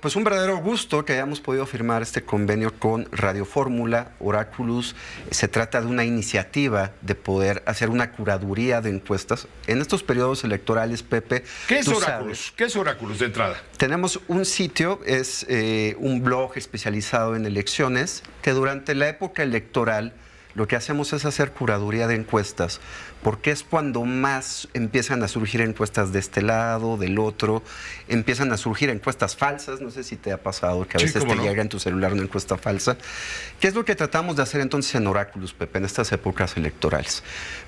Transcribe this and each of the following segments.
Pues un verdadero gusto que hayamos podido firmar este convenio con Radio Fórmula, Oráculos. Se trata de una iniciativa de poder hacer una curaduría de encuestas en estos periodos electorales, Pepe. ¿Qué es Oráculos? ¿Qué es Oráculos de entrada? Tenemos un sitio, es un blog especializado en elecciones, que durante la época electoral lo que hacemos es hacer curaduría de encuestas, porque es cuando más empiezan a surgir encuestas de este lado, del otro, empiezan a surgir encuestas falsas. No sé si te ha pasado que a veces te llega en tu celular una encuesta falsa. ¿Qué es lo que tratamos de hacer entonces en Oráculos, Pepe, en estas épocas electorales?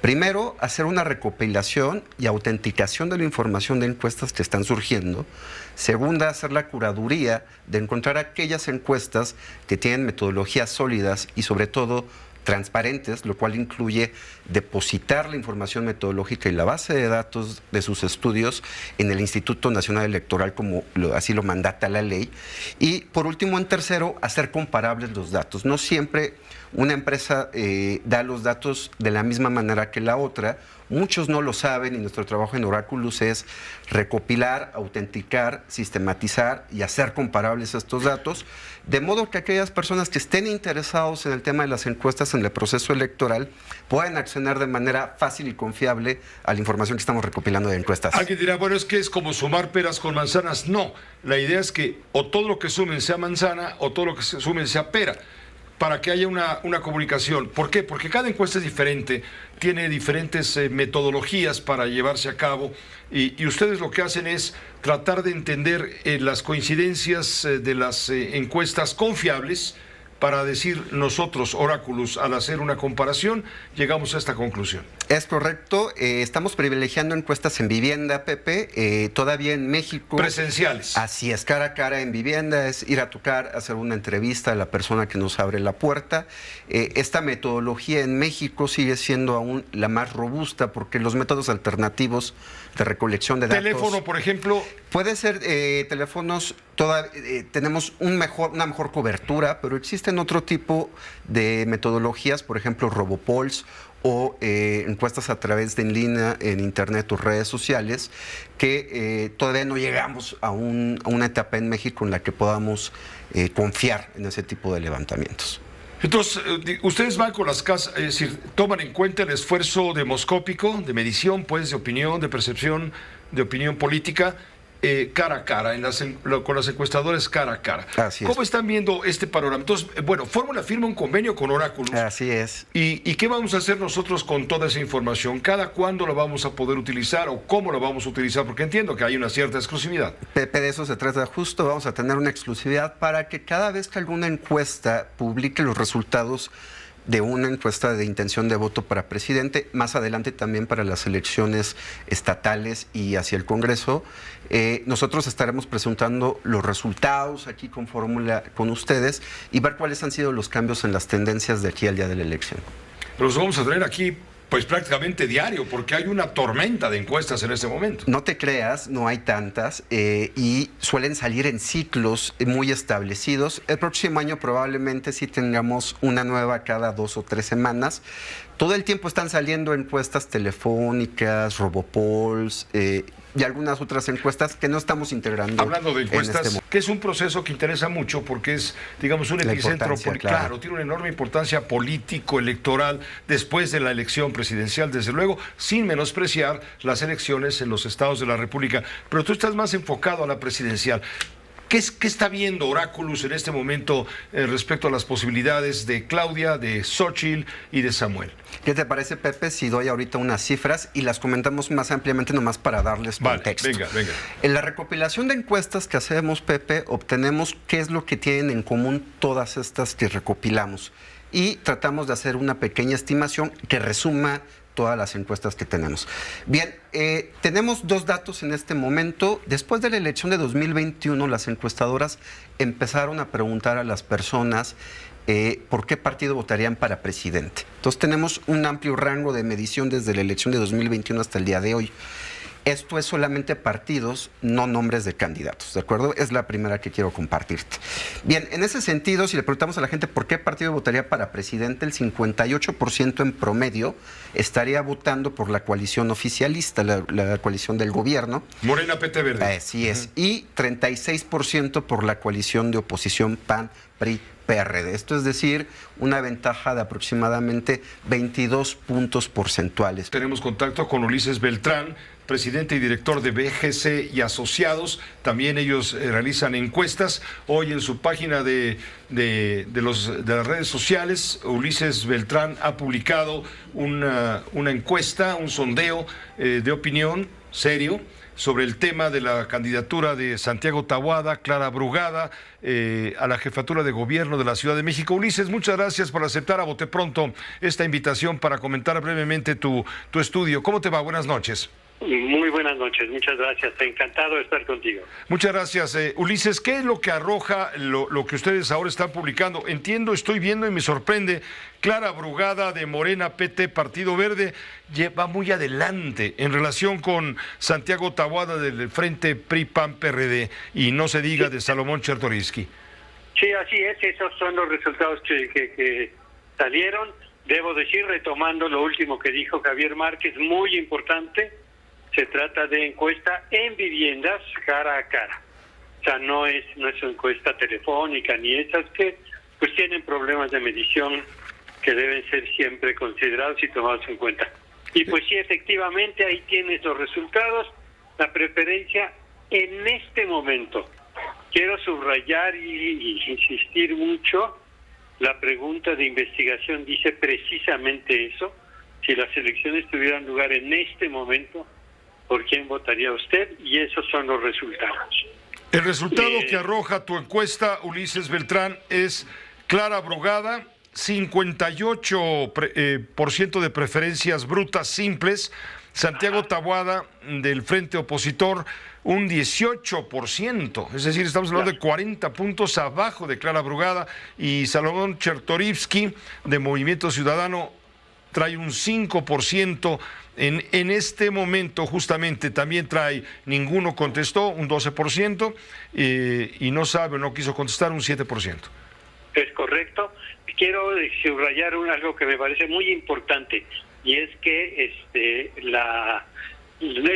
Primero, hacer una recopilación y autenticación de la información de encuestas que están surgiendo. Segunda, hacer la curaduría de encontrar aquellas encuestas que tienen metodologías sólidas y sobre todo transparentes, lo cual incluye depositar la información metodológica y la base de datos de sus estudios en el Instituto Nacional Electoral, como así lo mandata la ley. Y por último, en tercero, hacer comparables los datos. No siempre una empresa da los datos de la misma manera que la otra. Muchos no lo saben y nuestro trabajo en Oráculos es recopilar, autenticar, sistematizar y hacer comparables estos datos, de modo que aquellas personas que estén interesados en el tema de las encuestas en el proceso electoral puedan acceder de manera fácil y confiable a la información que estamos recopilando de encuestas. Alguien dirá, bueno, es que es como sumar peras con manzanas. No, la idea es que o todo lo que sumen sea manzana o todo lo que sumen sea pera, para que haya una comunicación. ¿Por qué? Porque cada encuesta es diferente, tiene diferentes metodologías para llevarse a cabo y ustedes lo que hacen es tratar de entender las coincidencias de las encuestas confiables para decir nosotros, Oráculos, al hacer una comparación, llegamos a esta conclusión. Es correcto, estamos privilegiando encuestas en vivienda, Pepe, todavía en México. Presenciales. Así es, cara a cara en vivienda, es ir a tocar, hacer una entrevista a la persona que nos abre la puerta. Esta metodología en México sigue siendo aún la más robusta porque los métodos alternativos de recolección de datos... Teléfono, por ejemplo... Puede ser teléfonos, tenemos una mejor cobertura, pero existen otro tipo de metodologías, por ejemplo, RoboPolls o encuestas a través de en línea, en internet o redes sociales, que todavía no llegamos a una etapa en México en la que podamos confiar en ese tipo de levantamientos. Entonces, ustedes van con las casas, es decir, toman en cuenta el esfuerzo demoscópico, de medición, pues, de opinión, de percepción, de opinión política, cara a cara, con las encuestadoras cara a cara. Así es. ¿Cómo están viendo este panorama? Entonces, bueno, Fórmula firma un convenio con Oráculos. Así es. ¿Y qué vamos a hacer nosotros con toda esa información? ¿Cada cuándo la vamos a poder utilizar o cómo la vamos a utilizar? Porque entiendo que hay una cierta exclusividad. Pepe, de eso se trata justo. Vamos a tener una exclusividad para que cada vez que alguna encuesta publique los resultados de una encuesta de intención de voto para presidente, más adelante también para las elecciones estatales y hacia el Congreso, nosotros estaremos presentando los resultados aquí con Fórmula con ustedes y ver cuáles han sido los cambios en las tendencias de aquí al día de la elección. Pero los vamos a tener aquí pues prácticamente diario, porque hay una tormenta de encuestas en este momento. No te creas, no hay tantas y suelen salir en ciclos muy establecidos. El próximo año probablemente sí tengamos una nueva cada 2 o 3 semanas. Todo el tiempo están saliendo encuestas telefónicas, RoboPolls y algunas otras encuestas que no estamos integrando. Hablando de encuestas, que es un proceso que interesa mucho porque es, digamos, un epicentro, claro, tiene una enorme importancia político-electoral después de la elección presidencial, desde luego, sin menospreciar las elecciones en los estados de la República. Pero tú estás más enfocado a la presidencial. ¿Qué está viendo Oráculos en este momento respecto a las posibilidades de Claudia, de Xóchitl y de Samuel? ¿Qué te parece, Pepe, si doy ahorita unas cifras y las comentamos más ampliamente nomás para darles contexto? Venga. En la recopilación de encuestas que hacemos, Pepe, obtenemos qué es lo que tienen en común todas estas que recopilamos y tratamos de hacer una pequeña estimación que resuma todas las encuestas que tenemos. Bien, tenemos 2 datos en este momento. Después de la elección de 2021, las encuestadoras empezaron a preguntar a las personas por qué partido votarían para presidente. Entonces tenemos un amplio rango de medición desde la elección de 2021 hasta el día de hoy. Esto es solamente partidos, no nombres de candidatos, ¿de acuerdo? Es la primera que quiero compartirte. Bien, en ese sentido, si le preguntamos a la gente por qué partido votaría para presidente, el 58% en promedio estaría votando por la coalición oficialista, la coalición del gobierno. Morena, PT, Verde. Así es. Y 36% por la coalición de oposición PAN, PRI, PRD. Esto es decir, una ventaja de aproximadamente 22 puntos porcentuales. Tenemos contacto con Ulises Beltrán, presidente y director de BGC y Asociados. También ellos realizan encuestas. Hoy en su página de las redes sociales, Ulises Beltrán ha publicado una encuesta, un sondeo de opinión serio sobre el tema de la candidatura de Santiago Taboada, Clara Brugada, a la jefatura de gobierno de la Ciudad de México. Ulises, muchas gracias por aceptar a bote pronto esta invitación para comentar brevemente tu estudio. ¿Cómo te va? Buenas noches. Muy buenas noches, muchas gracias. Encantado de estar contigo. Muchas gracias. Ulises, ¿qué es lo que arroja lo que ustedes ahora están publicando? Entiendo, estoy viendo y me sorprende. Clara Brugada de Morena, PT, Partido Verde, va muy adelante en relación con Santiago Taboada del Frente PRI-PAN-PRD y no se diga de Salomón Chertorivsky. Sí, así es. Esos son los resultados que salieron. Debo decir, retomando lo último que dijo Javier Márquez, muy importante. Se trata de encuesta en viviendas cara a cara. O sea, no es encuesta telefónica ni esas que pues tienen problemas de medición que deben ser siempre considerados y tomados en cuenta. Y pues sí, efectivamente, ahí tienes los resultados. La preferencia en este momento. Quiero subrayar y insistir mucho. La pregunta de investigación dice precisamente eso. Si las elecciones tuvieran lugar en este momento, ¿por quién votaría usted? Y esos son los resultados. El resultado que arroja tu encuesta, Ulises Beltrán, es Clara Brugada, 58% de preferencias brutas simples. Santiago Taboada, del Frente Opositor, un 18%. Es decir, estamos hablando de 40 puntos abajo de Clara Brugada. Y Salomón Chertorivsky, de Movimiento Ciudadano, trae un 5%. En este momento justamente también trae, ninguno contestó, un 12%, y no sabe o no quiso contestar, un 7%. Es correcto. Quiero subrayar algo que me parece muy importante, y es que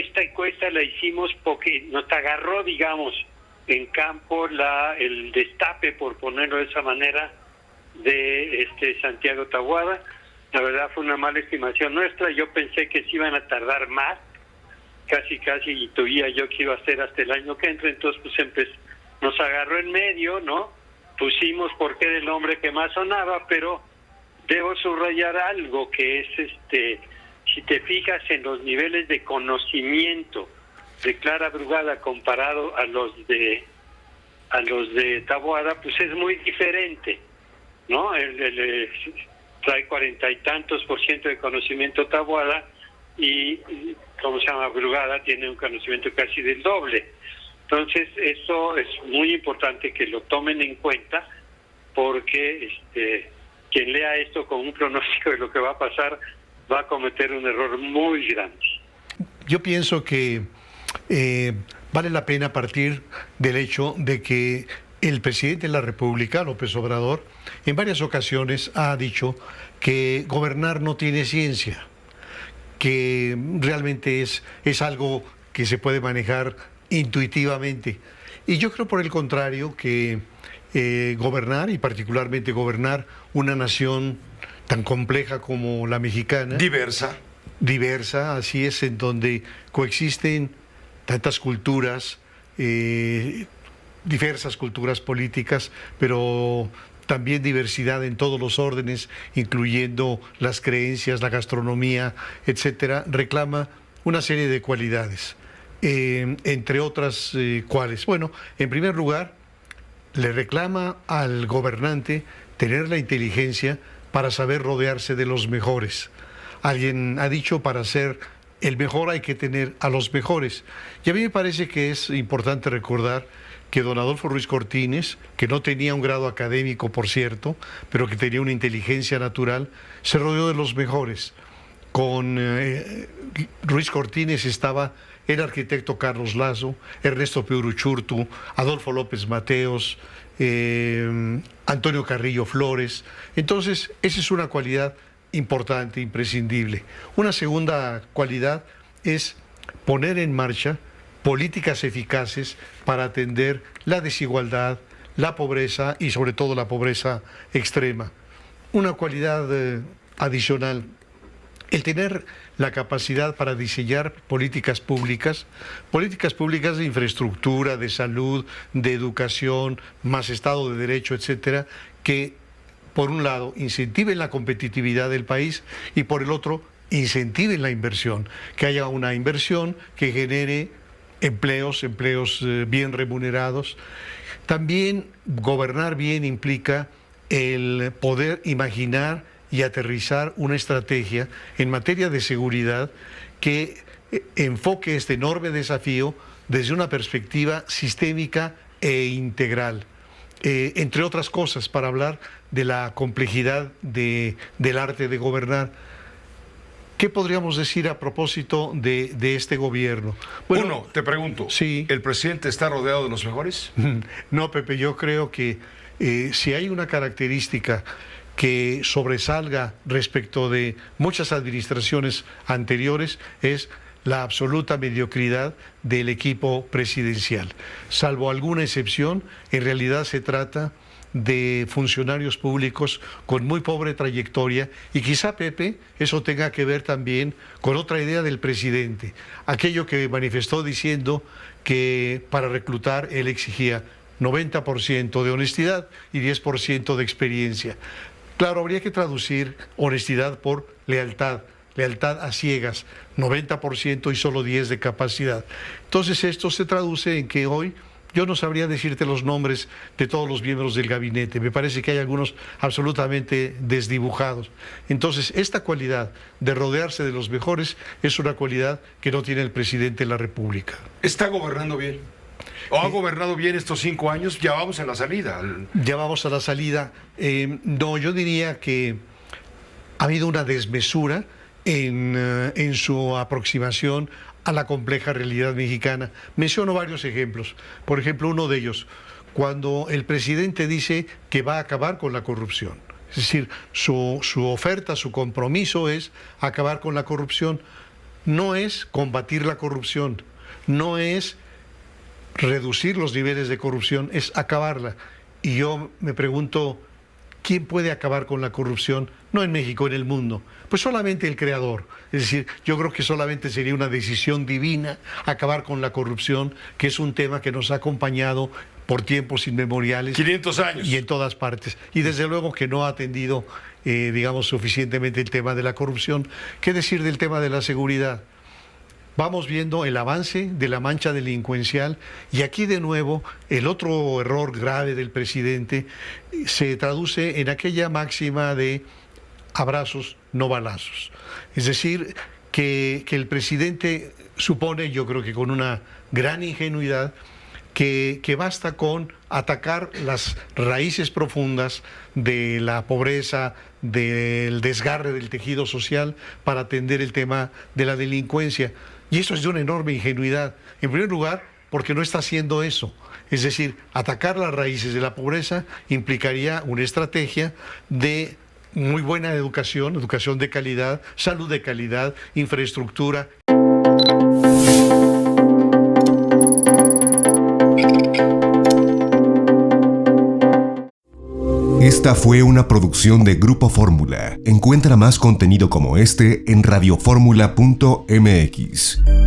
esta encuesta la hicimos porque nos agarró, digamos, en campo el destape, por ponerlo de esa manera, de Santiago Taboada. La verdad fue una mala estimación nuestra. Yo pensé que se iban a tardar más, casi, y tuviera yo que iba a ser hasta el año que entra. Entonces, pues nos agarró en medio, ¿no? Pusimos porque era el nombre que más sonaba, pero debo subrayar algo que es, si te fijas en los niveles de conocimiento de Clara Brugada comparado a los de Taboada, pues es muy diferente, ¿no? Trae 40 y tantos % de conocimiento Taboada y, Brugada tiene un conocimiento casi del doble. Entonces, eso es muy importante que lo tomen en cuenta, porque quien lea esto con un pronóstico de lo que va a pasar va a cometer un error muy grande. Yo pienso que vale la pena partir del hecho de que el presidente de la República, López Obrador, en varias ocasiones ha dicho que gobernar no tiene ciencia, que realmente es algo que se puede manejar intuitivamente. Y yo creo, por el contrario, que gobernar, y particularmente gobernar una nación tan compleja como la mexicana, diversa, así es, en donde coexisten tantas culturas, diversas culturas políticas, pero también diversidad en todos los órdenes, incluyendo las creencias, la gastronomía, etcétera, reclama una serie de cualidades, entre otras cuales. Bueno, en primer lugar, le reclama al gobernante tener la inteligencia para saber rodearse de los mejores. Alguien ha dicho, para ser el mejor hay que tener a los mejores. Y a mí me parece que es importante recordar que don Adolfo Ruiz Cortines, que no tenía un grado académico, por cierto, pero que tenía una inteligencia natural, se rodeó de los mejores. con Ruiz Cortines estaba el arquitecto Carlos Lazo, Ernesto Piuruchurtu, Adolfo López Mateos, Antonio Carrillo Flores. Entonces, esa es una cualidad importante, imprescindible. Una segunda cualidad es poner en marcha políticas eficaces para atender la desigualdad, la pobreza y sobre todo la pobreza extrema. Una cualidad adicional, el tener la capacidad para diseñar políticas públicas de infraestructura, de salud, de educación, más Estado de Derecho, etcétera, que por un lado incentiven la competitividad del país y por el otro incentiven la inversión, que haya una inversión que genere empleos bien remunerados. También gobernar bien implica el poder imaginar y aterrizar una estrategia en materia de seguridad que enfoque este enorme desafío desde una perspectiva sistémica e integral. Entre otras cosas, para hablar de la complejidad del arte de gobernar. ¿Qué podríamos decir a propósito de este gobierno? Bueno, uno, te pregunto, sí. ¿El presidente está rodeado de los mejores? No, Pepe, yo creo que si hay una característica que sobresalga respecto de muchas administraciones anteriores es la absoluta mediocridad del equipo presidencial. Salvo alguna excepción, en realidad se trata de funcionarios públicos con muy pobre trayectoria y quizá, Pepe, eso tenga que ver también con otra idea del presidente, aquello que manifestó diciendo que para reclutar él exigía 90% de honestidad y 10% de experiencia. Claro, habría que traducir honestidad por lealtad a ciegas, 90% y solo 10% de capacidad. Entonces esto se traduce en que hoy yo no sabría decirte los nombres de todos los miembros del gabinete, me parece que hay algunos absolutamente desdibujados. Entonces esta cualidad de rodearse de los mejores es una cualidad que no tiene el presidente de la República. ¿Está gobernando bien? ¿O ha gobernado bien estos 5 años? Ya vamos a la salida. Ya vamos a la salida. No, yo diría que ha habido una desmesura en su aproximación a la compleja realidad mexicana. Menciono varios ejemplos. Por ejemplo, uno de ellos, cuando el presidente dice que va a acabar con la corrupción. Es decir, su oferta, su compromiso es acabar con la corrupción. No es combatir la corrupción, no es reducir los niveles de corrupción, es acabarla. Y yo me pregunto, ¿quién puede acabar con la corrupción? No en México, en el mundo. Pues solamente el Creador. Es decir, yo creo que solamente sería una decisión divina acabar con la corrupción, que es un tema que nos ha acompañado por tiempos inmemoriales. 500 años. Y en todas partes. Y desde luego que no ha atendido, digamos, suficientemente el tema de la corrupción. ¿Qué decir del tema de la seguridad? Vamos viendo el avance de la mancha delincuencial y aquí de nuevo el otro error grave del presidente se traduce en aquella máxima de abrazos, no balazos. Es decir, que el presidente supone, yo creo que con una gran ingenuidad, que basta con atacar las raíces profundas de la pobreza, del desgarre del tejido social para atender el tema de la delincuencia. Y eso es de una enorme ingenuidad. En primer lugar, porque no está haciendo eso. Es decir, atacar las raíces de la pobreza implicaría una estrategia de muy buena educación de calidad, salud de calidad, infraestructura. Esta fue una producción de Grupo Fórmula. Encuentra más contenido como este en radioformula.mx.